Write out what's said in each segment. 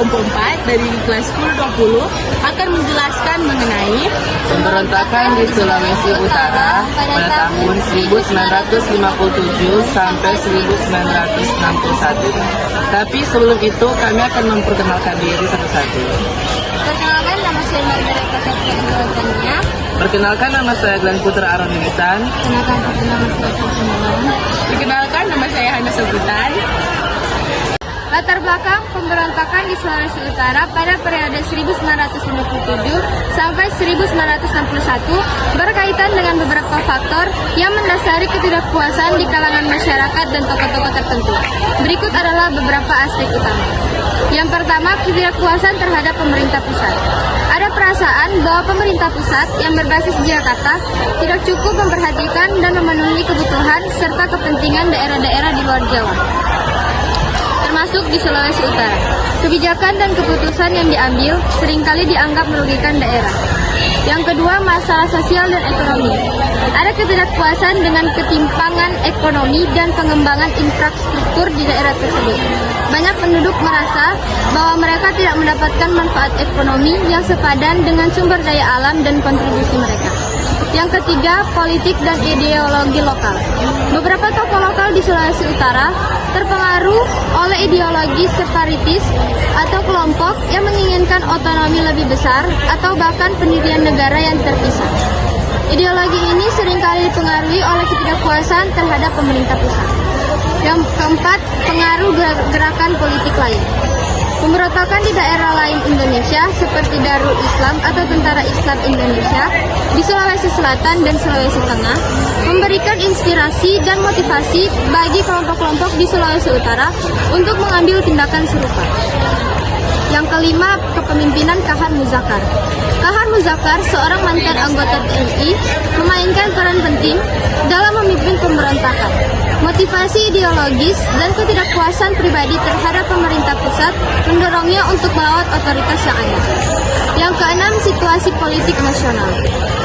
kelompok 4 dari kelas 10-20 akan menjelaskan mengenai pemberontakan di Sulawesi Utara pada tahun 1957 sampai 1961. Tapi sebelum itu kami akan memperkenalkan diri satu-satu. Perkenalkan, nama saya Margaret Pemberontakannya. Perkenalkan, nama saya Glenn Putra Aron Minisan. Kenalkan, nama saya Fatimah. Perkenalkan, nama saya Hana Sebutan. Latar belakang pemberontakan di Sulawesi Utara pada periode 1957 sampai 1961 berkaitan dengan beberapa faktor yang mendasari ketidakpuasan di kalangan masyarakat dan tokoh-tokoh tertentu. Berikut adalah beberapa aspek utama. Yang pertama, ketidakpuasan terhadap pemerintah pusat. Ada perasaan bahwa pemerintah pusat yang berbasis Jakarta tidak cukup memperhatikan dan memenuhi kebutuhan serta kepentingan daerah-daerah di luar Jawa, termasuk di Sulawesi Utara. Kebijakan dan keputusan yang diambil seringkali dianggap merugikan daerah. Yang kedua, masalah sosial dan ekonomi. Ada ketidakpuasan dengan ketimpangan ekonomi dan pengembangan infrastruktur di daerah tersebut. Banyak penduduk merasa bahwa mereka tidak mendapatkan manfaat ekonomi yang sepadan dengan sumber daya alam dan kontribusi mereka. Yang ketiga, politik dan ideologi lokal. Beberapa tokoh lokal di Sulawesi Utara terpengaruh oleh ideologi separatis atau kelompok yang menginginkan otonomi lebih besar atau bahkan pendirian negara yang terpisah. Ideologi ini seringkali dipengaruhi oleh ketidakpuasan terhadap pemerintah pusat. Yang keempat, pengaruh gerakan politik lain. Pemberontakan di daerah lain Indonesia seperti Darul Islam atau Tentara Islam Indonesia di Sulawesi Selatan dan Sulawesi Tengah memberikan inspirasi dan motivasi bagi kelompok-kelompok di Sulawesi Utara untuk mengambil tindakan serupa. Yang kelima, kepemimpinan Kahar Muzakar. Kahar Muzakar, seorang mantan anggota TNI, memainkan peran penting dalam memimpin pemberontakan. Motivasi ideologis dan ketidakpuasan pribadi terhadap pemerintah pusat mendorongnya untuk melawan otoritas yang ada. Yang keenam, situasi politik nasional.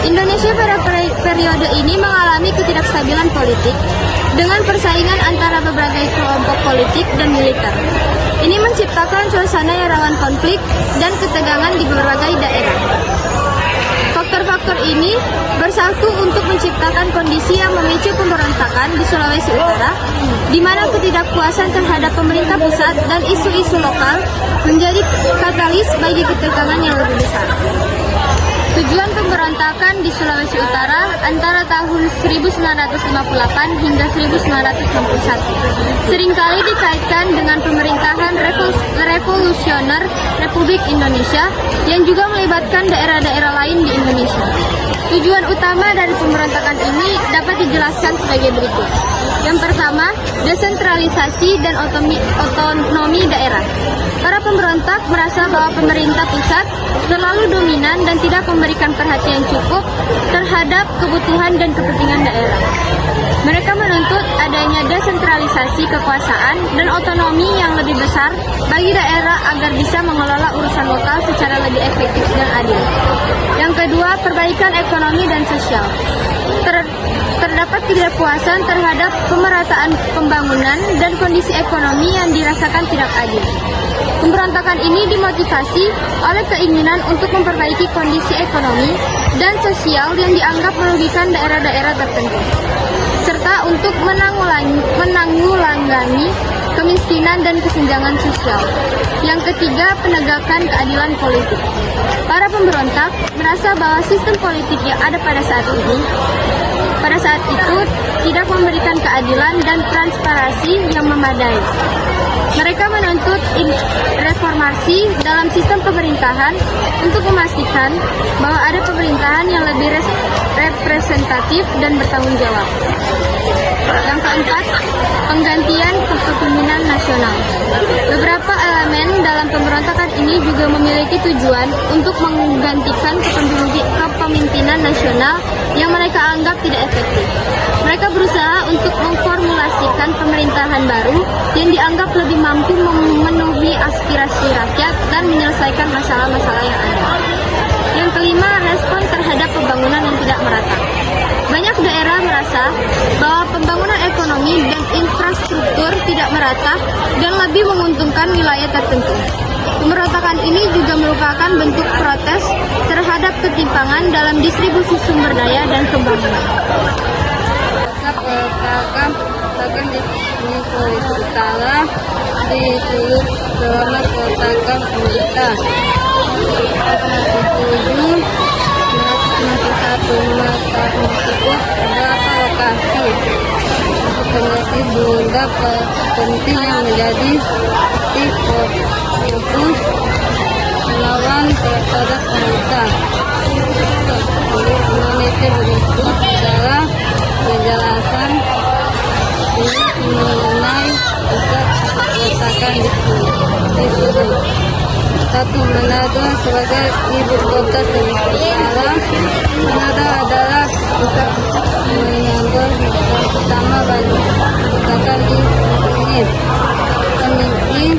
Indonesia pada periode ini mengalami ketidakstabilan politik dengan persaingan antara berbagai kelompok politik dan militer. Ini menciptakan suasana yang rawan konflik dan ketegangan di berbagai daerah. Faktor-faktor ini bersatu untuk menciptakan kondisi yang memicu pemberontakan di Sulawesi Utara, di mana ketidakpuasan terhadap pemerintah pusat dan isu-isu lokal menjadi katalis bagi ketegangan yang lebih besar. Tujuan pemberontakan di Sulawesi Utara antara tahun 1958 hingga 1961 seringkali dikaitkan dengan pemerintahan revolusioner Republik Indonesia yang juga melibatkan daerah-daerah lain di Indonesia. Tujuan utama dari pemberontakan ini dapat dijelaskan sebagai berikut. Yang pertama, desentralisasi dan otonomi daerah. Para pemberontak merasa bahwa pemerintah pusat terlalu dominan dan tidak memberikan perhatian cukup terhadap kebutuhan dan kepentingan daerah. Mereka menuntut adanya desentralisasi kekuasaan dan otonomi yang lebih besar bagi daerah agar bisa mengelola urusan lokal secara lebih efektif dan adil. Yang kedua, perbaikan ekonomi dan sosial. Terdapat ketidakpuasan terhadap pemerataan pembangunan dan kondisi ekonomi yang dirasakan tidak adil. Pemberontakan ini dimotivasi oleh keinginan untuk memperbaiki kondisi ekonomi dan sosial yang dianggap merugikan daerah-daerah tertentu, serta untuk menanggulangi kemiskinan dan kesenjangan sosial. Yang ketiga, penegakan keadilan politik. Para pemberontak merasa bahwa sistem politik yang ada pada saat itu tidak memberikan keadilan dan transparansi yang memadai. Mereka menuntut reformasi dalam sistem pemerintahan untuk memastikan bahwa ada pemerintahan yang lebih representatif dan bertanggung jawab. Yang keempat, penggantian kepemimpinan nasional. Beberapa elemen dalam pemberontakan ini juga memiliki tujuan untuk menggantikan kepemimpinan nasional yang mereka anggap tidak efektif. Mereka berusaha untuk memformulasikan pemerintahan baru yang dianggap lebih mampu memenuhi aspirasi rakyat dan menyelesaikan masalah-masalah yang ada. Yang kelima, respon terhadap pembangunan yang tidak merata. Banyak daerah merasa bahwa pembangunan ekonomi dan infrastruktur tidak merata dan lebih menguntungkan wilayah tertentu. Pemberontakan merupakan bentuk protes terhadap ketimpangan dalam distribusi sumber daya dan pembangunan. Program di Sulawesi Utara di seluruh selama program pemerintah 7 mata tersebut beberapa lokasi kondisi bunda penting yang menjadi fokus melawan terhadap pemerintah. Indonesia berikut adalah penjelasan mengenai letakkan di sini. Satu, Manado sebagai ibu kota Sulawesi Utara. Manado adalah pusat menyambut utama bagi letakkan di sini. Pemimpin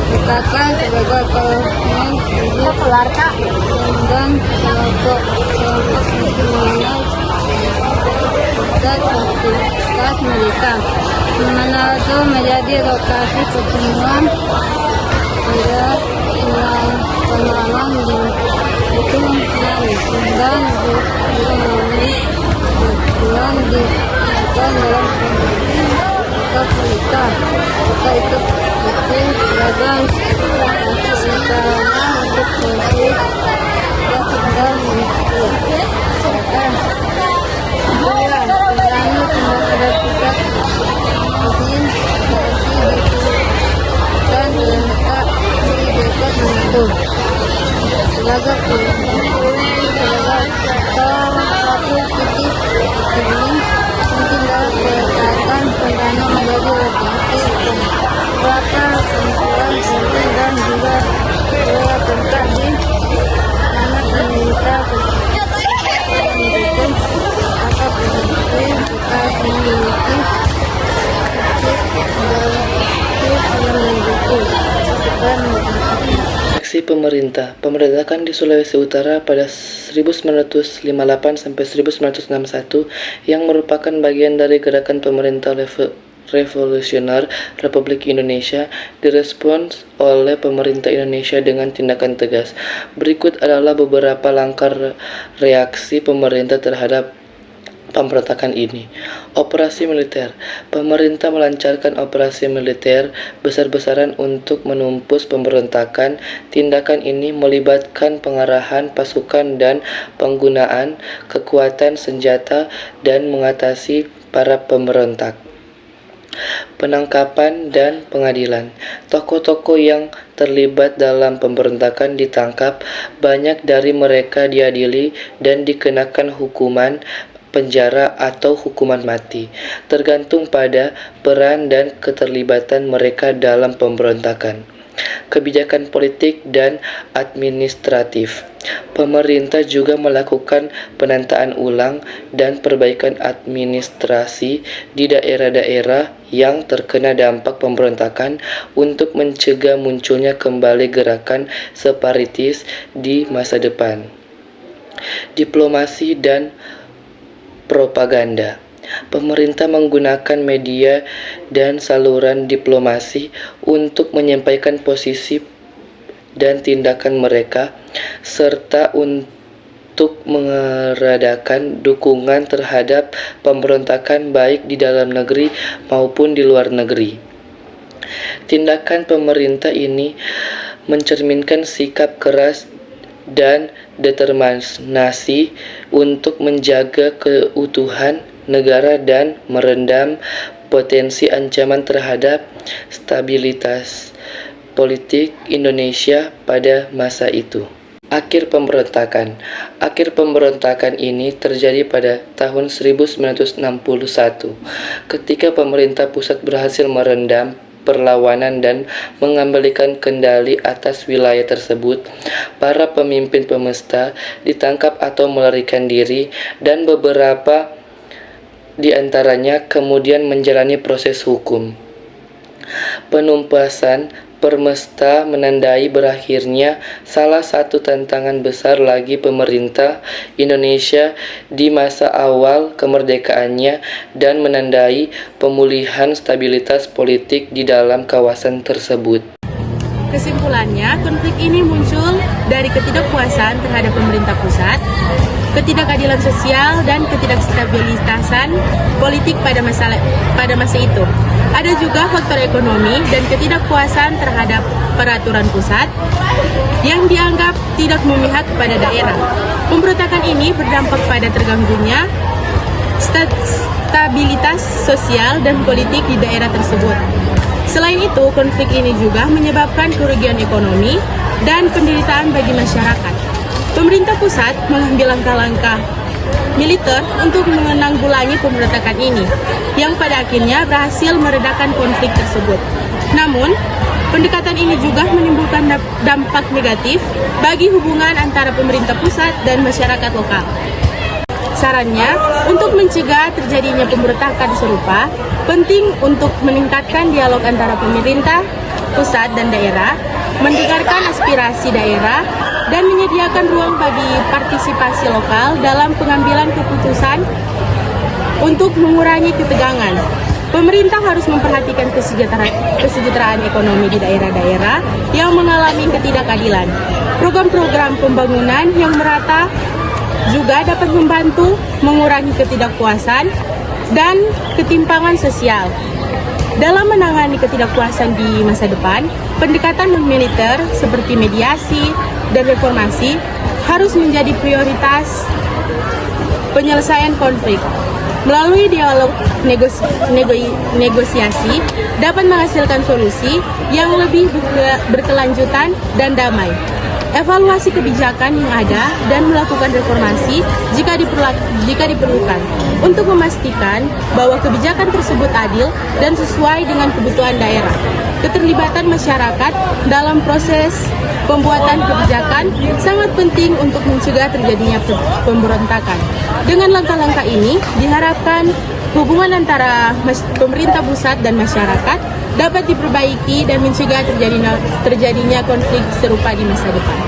letakkan sebagai kolonial ibu keluarga dan kelompok nasional aktivitas mereka. Manado menjadi lokasi pertemuan pengalaman itu dan melalui kebutuhan dilakukan dalam pemerintah itu penting beragam usaha untuk konflik dan sedang menyebutkan berani kepada pusat izin dan lengkap di dekat Manado. Laga satu titik ini mungkin dalam peletakan pendana menjadi lebih berapa sentuhan penting dan juga beberapa tempat di mana pemerintah mendukung atau peneliti bekas memiliki Aksi pemerintah pemberontakan di Sulawesi Utara pada 1958 sampai 1961 yang merupakan bagian dari gerakan pemerintah revolusioner Republik Indonesia direspons oleh pemerintah Indonesia dengan tindakan tegas. Berikut adalah beberapa langkah reaksi pemerintah terhadap pemberontakan ini. Operasi militer. Pemerintah melancarkan operasi militer besar-besaran untuk menumpus pemberontakan. Tindakan ini melibatkan pengarahan pasukan dan penggunaan kekuatan senjata dan mengatasi para pemberontak. Penangkapan dan pengadilan. Tokoh-tokoh yang terlibat dalam pemberontakan ditangkap, banyak dari mereka diadili dan dikenakan hukuman penjara atau hukuman mati, tergantung pada peran dan keterlibatan mereka dalam pemberontakan. Kebijakan politik dan administratif. Pemerintah juga melakukan penataan ulang dan perbaikan administrasi di daerah-daerah yang terkena dampak pemberontakan untuk mencegah munculnya kembali gerakan separatis di masa depan. Diplomasi dan propaganda. Pemerintah menggunakan media dan saluran diplomasi untuk menyampaikan posisi dan tindakan mereka, serta untuk mengeradakan dukungan terhadap pemberontakan baik di dalam negeri maupun di luar negeri. Tindakan pemerintah ini mencerminkan sikap keras dan determinasi untuk menjaga keutuhan negara dan meredam potensi ancaman terhadap stabilitas politik Indonesia pada masa itu. Akhir pemberontakan. Akhir pemberontakan ini terjadi pada tahun 1961 ketika pemerintah pusat berhasil meredam perlawanan dan mengembalikan kendali atas wilayah tersebut. Para pemimpin pemesta ditangkap atau melarikan diri dan beberapa di antaranya kemudian menjalani proses hukum. Penumpasan Permesta menandai berakhirnya salah satu tantangan besar lagi pemerintah Indonesia di masa awal kemerdekaannya dan menandai pemulihan stabilitas politik di dalam kawasan tersebut. Kesimpulannya, konflik ini muncul dari ketidakpuasan terhadap pemerintah pusat, ketidakadilan sosial, dan ketidakstabilitasan politik pada masa itu. Ada juga faktor ekonomi dan ketidakpuasan terhadap peraturan pusat yang dianggap tidak memihak pada daerah. Pemberontakan ini berdampak pada terganggunya stabilitas sosial dan politik di daerah tersebut. Selain itu, konflik ini juga menyebabkan kerugian ekonomi dan penderitaan bagi masyarakat. Pemerintah pusat mengambil langkah-langkah militer untuk menanggulangi pemberontakan ini, yang pada akhirnya berhasil meredakan konflik tersebut. Namun, pendekatan ini juga menimbulkan dampak negatif bagi hubungan antara pemerintah pusat dan masyarakat lokal. Sarannya, untuk mencegah terjadinya pemberontakan serupa, penting untuk meningkatkan dialog antara pemerintah pusat dan daerah, mendengarkan aspirasi daerah, dan menyediakan ruang bagi partisipasi lokal dalam pengambilan keputusan untuk mengurangi ketegangan. Pemerintah harus memperhatikan kesejahteraan ekonomi di daerah-daerah yang mengalami ketidakadilan. Program-program pembangunan yang merata juga dapat membantu mengurangi ketidakpuasan dan ketimpangan sosial. Dalam menangani ketidakpuasan di masa depan, pendekatan non-militer seperti mediasi dan reformasi harus menjadi prioritas penyelesaian konflik. Melalui dialog negosiasi dapat menghasilkan solusi yang lebih berkelanjutan dan damai. Evaluasi kebijakan yang ada dan melakukan reformasi jika diperlukan untuk memastikan bahwa kebijakan tersebut adil dan sesuai dengan kebutuhan daerah. Keterlibatan masyarakat dalam proses pembuatan kebijakan sangat penting untuk mencegah terjadinya pemberontakan. Dengan langkah-langkah ini diharapkan hubungan antara pemerintah pusat dan masyarakat dapat diperbaiki dan mencegah terjadinya konflik serupa di masa depan.